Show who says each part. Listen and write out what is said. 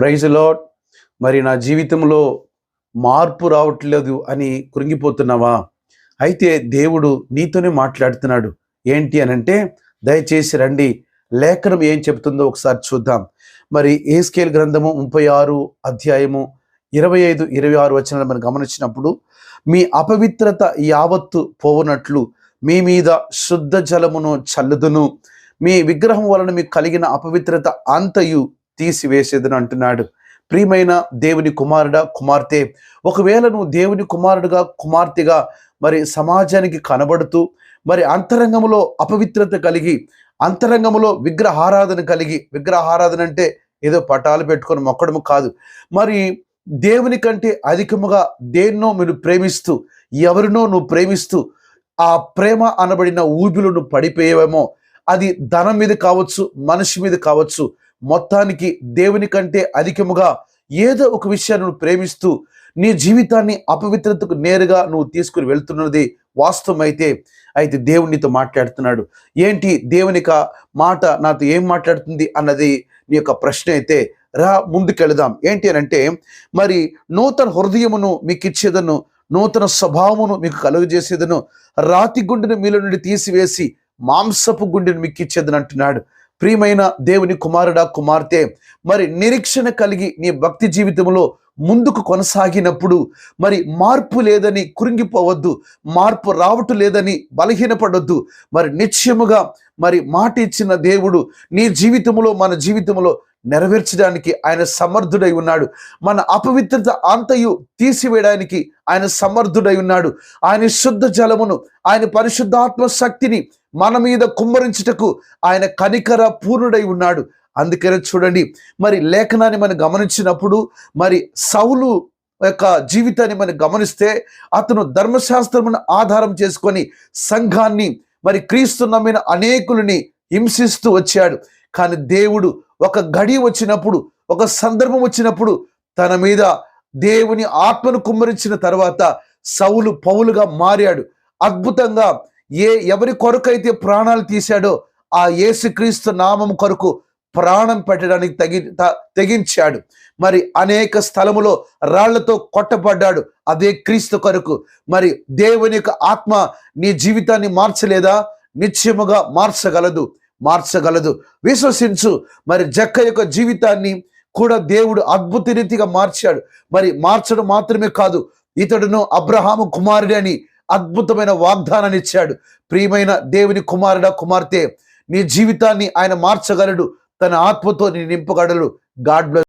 Speaker 1: Praise lord. మరి నా జీవితంలో మార్పు రావట్లేదు అని కృంగిపోతున్నావా? అయితే దేవుడు నీతోనే మాట్లాడుతున్నాడు. ఏంటి అనంటే, దయచేసి రండి, లేఖనం ఏం చెప్తుందో ఒకసారి చూద్దాం. మరి యెహెజ్కేలు గ్రంథము 36 అధ్యాయము 25, 26 వచనాలు మనం గమనించినప్పుడు, మీ అపవిత్రత యావత్తు పోవునట్లు మీ మీద శుద్ధ జలమును చల్లుదును, మీ విగ్రహం వలన మీకు కలిగిన అపవిత్రత అంతయు తీసివేసేదని అంటున్నాడు. ప్రియమైన దేవుని కుమారుడా, కుమార్తె, ఒకవేళ నువ్వు దేవుని కుమారుడుగా, కుమార్తెగా మరి సమాజానికి కనబడుతూ మరి అంతరంగంలో అపవిత్రత కలిగి, అంతరంగంలో విగ్రహారాధన కలిగి, విగ్రహారాధన అంటే ఏదో పటాలు పెట్టుకొని మొక్కడము కాదు, మరి దేవుని కంటే అధికముగా దేన్నో మీరు ప్రేమిస్తూ, ఎవరినో నువ్వు ప్రేమిస్తూ ఆ ప్రేమ అనబడిన ఊబిలో నువ్వు పడిపోయేవేమో. అది ధనం మీద కావచ్చు, మనిషి మీద కావచ్చు, మొత్తానికి దేవుని కంటే అధికముగా ఏదో ఒక విషయాన్ని నువ్వు ప్రేమిస్తూ నీ జీవితాన్ని అపవిత్రతకు నేరుగా నువ్వు తీసుకుని వెళ్తున్నది వాస్తవమైతే, అయితే దేవుడు నీతో మాట్లాడుతున్నాడు. ఏంటి దేవుని మాట నాతో ఏం మాట్లాడుతుంది అన్నది నీ యొక్క ప్రశ్న అయితే, రా ముందుకెళదాం. ఏంటి అని అంటే, మరి నూతన హృదయమును మీకు ఇచ్చేదను, నూతన స్వభావమును మీకు కలుగజేసేదను, రాతి గుండెను మీలో నుండి తీసివేసి మాంసపు గుండెను మీకు ఇచ్చేదని అంటున్నాడు. ప్రియమైన దేవుని కుమారుడా, కుమార్తె, మరి నిరీక్షణ కలిగి నీ భక్తి జీవితంలో ముందుకు కొనసాగినప్పుడు మరి మార్పు లేదని కృంగిపోవద్దు, మార్పు రావటం లేదని బలహీనపడొద్దు. మరి నిశ్చయముగా మరి మాట ఇచ్చిన దేవుడు నీ జీవితంలో, మన జీవితంలో నెరవేర్చడానికి ఆయన సమర్థుడై ఉన్నాడు. మన అపవిత్రత అంతయు తీసివేయడానికి ఆయన సమర్థుడై ఉన్నాడు. ఆయన శుద్ధ జలమును, ఆయన పరిశుద్ధాత్మ శక్తిని మన మీద కుమ్మరించుటకు ఆయన కనికర పూర్ణుడై ఉన్నాడు. అందుకనే చూడండి, మరి లేఖనాన్ని మనం గమనించినప్పుడు, మరి సౌలు యొక్క జీవితాన్ని మనం గమనిస్తే, అతను ధర్మశాస్త్రమును ఆధారం చేసుకొని సంఘాన్ని, మరి క్రీస్తు నమ్మిన అనేకులని హింసిస్తూ వచ్చాడు. కానీ దేవుడు ఒక గడి వచ్చినప్పుడు, ఒక సందర్భం వచ్చినప్పుడు తన మీద దేవుని ఆత్మను కుమ్మరించిన తర్వాత సౌలు పౌలుగా మారాడు. అద్భుతంగా ఎవరి కొరకైతే ప్రాణాలు తీశాడో ఆ యేసుక్రీస్తు నామం కొరకు ప్రాణం పెట్టడానికి తెగించాడు. మరి అనేక స్థలములో రాళ్లతో కొట్టబడ్డాడు, అదే క్రీస్తు కొరకు. మరి దేవుని యొక్క ఆత్మ నీ జీవితాన్ని మార్చలేదా? నిశ్చయముగా మార్చగలదు. విశ్వసించు. మరి జక్క యొక్క జీవితాన్ని కూడా దేవుడు అద్భుత రీతిగా మార్చాడు. మరి మార్చడం మాత్రమే కాదు, ఇతడును అబ్రహాము కుమారుడే అని అద్భుతమైన వాగ్దానాన్ని ఇచ్చాడు. ప్రియమైన దేవుని కుమారుడా, కుమార్తె, నీ జీవితాన్ని ఆయన మార్చగలడు, తన ఆత్మతో నీ నింపగలడు. God bless.